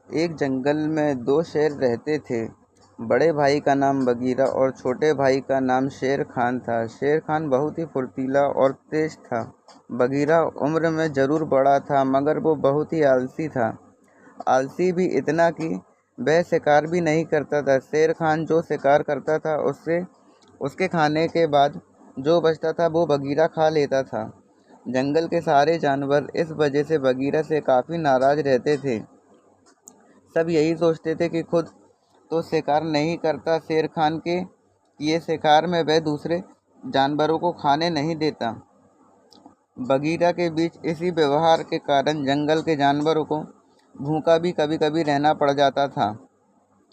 एक जंगल में दो शेर रहते थे। बड़े भाई का नाम बगीरा और छोटे भाई का नाम शेर खान था। शेर खान बहुत ही फुर्तीला और तेज था। बगीरा उम्र में जरूर बड़ा था, मगर वो बहुत ही आलसी था। आलसी भी इतना कि वह शिकार भी नहीं करता था। शेर खान जो शिकार करता था उससे उसके खाने के बाद जो बचता था वो बगीरा खा लेता था। जंगल के सारे जानवर इस वजह से बगीरा से काफ़ी नाराज रहते थे। सब यही सोचते थे कि खुद तो शिकार नहीं करता शेर खान के किए शिकार में वह दूसरे जानवरों को खाने नहीं देता। बगीरा के बीच इसी व्यवहार के कारण जंगल के जानवरों को भूखा भी कभी कभी रहना पड़ जाता था।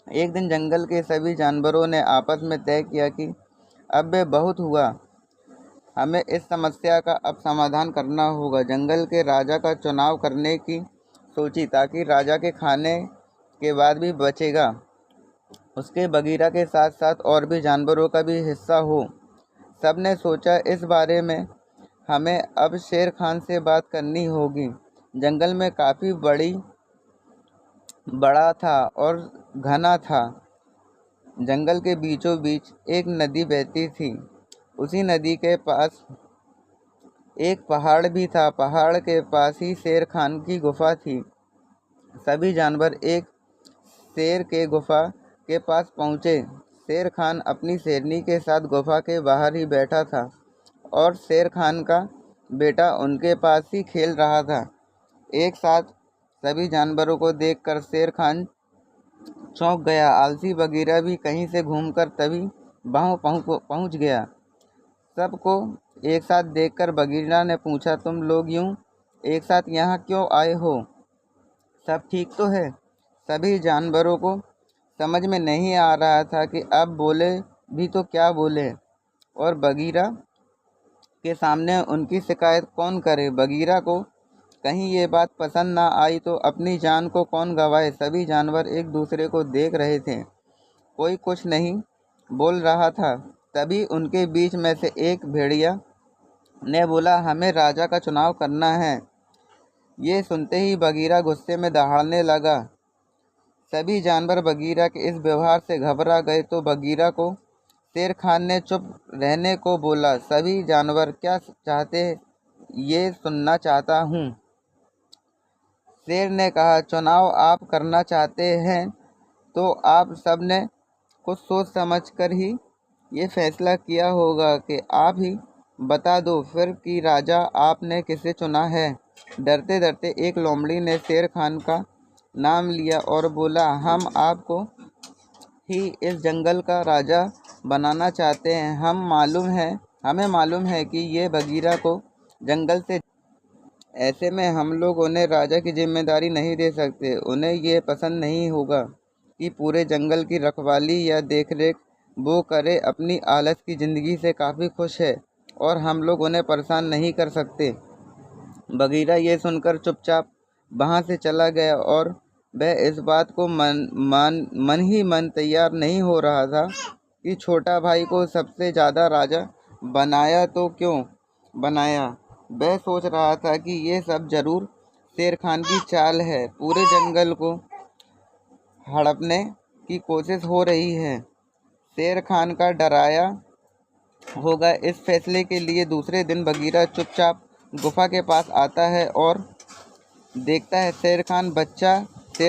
एक दिन जंगल के सभी जानवरों ने आपस में तय किया कि अब वह बहुत हुआ, हमें इस समस्या का अब समाधान करना होगा। जंगल के राजा का चुनाव करने की सोची, ताकि राजा के खाने के बाद भी बचेगा उसके बगीरा के साथ साथ और भी जानवरों का भी हिस्सा हो। सबने सोचा इस बारे में हमें अब शेर खान से बात करनी होगी। जंगल में काफ़ी बड़ा था और घना था। जंगल के बीचों बीच एक नदी बहती थी। उसी नदी के पास एक पहाड़ भी था। पहाड़ के पास ही शेर खान की गुफा थी। सभी जानवर एक शेर के गुफा के पास पहुँचे। शेर खान अपनी शेरनी के साथ गुफा के बाहर ही बैठा था और शेर खान का बेटा उनके पास ही खेल रहा था। एक साथ सभी जानवरों को देखकर शेर खान चौंक गया। आलसी बगीरा भी कहीं से घूमकर तभी वहाँ पहुँच गया। सबको एक साथ देखकर बगीरा ने पूछा, तुम लोग यूं एक साथ यहाँ क्यों आए हो? सब ठीक तो है? सभी जानवरों को समझ में नहीं आ रहा था कि अब बोले भी तो क्या बोले और बगीरा के सामने उनकी शिकायत कौन करे। बगीरा को कहीं ये बात पसंद ना आई तो अपनी जान को कौन गंवाए। सभी जानवर एक दूसरे को देख रहे थे, कोई कुछ नहीं बोल रहा था। तभी उनके बीच में से एक भेड़िया ने बोला, हमें राजा का चुनाव करना है। ये सुनते ही बगीरा गुस्से में दहाड़ने लगा। सभी जानवर बगीरा के इस व्यवहार से घबरा गए तो बगीरा को शेर खान ने चुप रहने को बोला। सभी जानवर क्या चाहते ये सुनना चाहता हूँ। शेर ने कहा, चुनाव आप करना चाहते हैं तो आप सब ने कुछ सोच समझ कर ही ये फैसला किया होगा कि आप ही बता दो फिर कि राजा आपने किसे चुना है। डरते डरते एक लोमड़ी ने शेर खान का नाम लिया और बोला, हम आपको ही इस जंगल का राजा बनाना चाहते हैं। हमें मालूम है कि ये बगीरा को जंगल से, ऐसे में हम लोग उन्हें राजा की जिम्मेदारी नहीं दे सकते। उन्हें ये पसंद नहीं होगा कि पूरे जंगल की रखवाली या देखरेख वो करे। अपनी आलस की ज़िंदगी से काफ़ी खुश है और हम लोग उन्हें परेशान नहीं कर सकते। बगीरा ये सुनकर चुपचाप वहाँ से चला गया और वह इस बात को मन ही मन तैयार नहीं हो रहा था कि छोटा भाई को सबसे ज़्यादा राजा बनाया तो क्यों बनाया। वह सोच रहा था कि ये सब जरूर शेर खान की चाल है। पूरे जंगल को हड़पने की कोशिश हो रही है। शेर खान का डराया होगा। इस फैसले के लिए दूसरे दिन बगीरा चुपचाप गुफा के पास आता है और देखता है शेर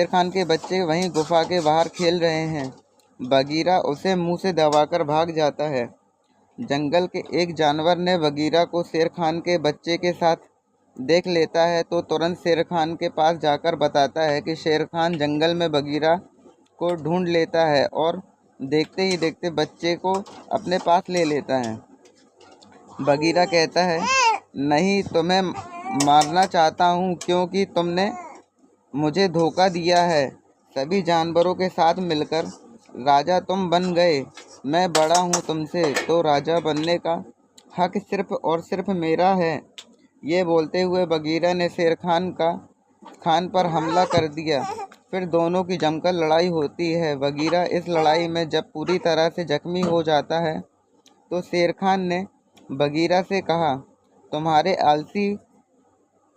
खान के बच्चे वहीं गुफा के बाहर खेल रहे हैं। बगीरा उसे मुंह से दबाकर भाग जाता है। जंगल के एक जानवर ने बगीरा को शेर खान के बच्चे के साथ देख लेता है तो तुरंत शेर खान के पास जाकर बताता है कि शेर खान जंगल में बगीरा को ढूंढ लेता है और देखते ही देखते बच्चे को अपने पास ले लेता है। बगीरा कहता है, नहीं, तुम्हें मारना चाहता हूँ क्योंकि तुमने मुझे धोखा दिया है। सभी जानवरों के साथ मिलकर राजा तुम बन गए। मैं बड़ा हूँ तुमसे, तो राजा बनने का हक सिर्फ और सिर्फ मेरा है। ये बोलते हुए बगीरा ने शेर खान पर हमला कर दिया। फिर दोनों की जमकर लड़ाई होती है। बगीरा इस लड़ाई में जब पूरी तरह से जख्मी हो जाता है तो शेर खान ने बगीरा से कहा, तुम्हारे आलसी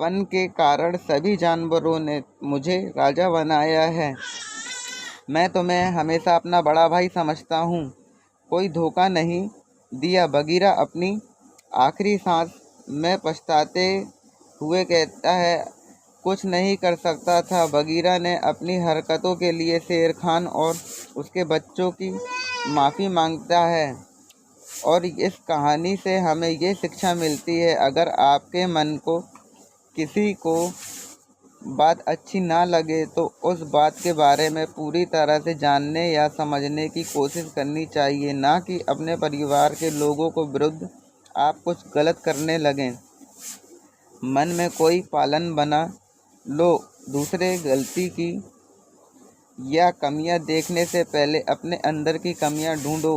पन के कारण सभी जानवरों ने मुझे राजा बनाया है। मैं तुम्हें हमेशा अपना बड़ा भाई समझता हूँ, कोई धोखा नहीं दिया। बगीरा अपनी आखिरी सांस में पछताते हुए कहता है, कुछ नहीं कर सकता था। बगीरा ने अपनी हरकतों के लिए शेर खान और उसके बच्चों की माफ़ी मांगता है। और इस कहानी से हमें ये शिक्षा मिलती है, अगर आपके मन को किसी को बात अच्छी ना लगे तो उस बात के बारे में पूरी तरह से जानने या समझने की कोशिश करनी चाहिए, ना कि अपने परिवार के लोगों को विरुद्ध आप कुछ गलत करने लगें। मन में कोई पालन बना लो, दूसरे गलती की या कमियां देखने से पहले अपने अंदर की कमियां ढूंढो।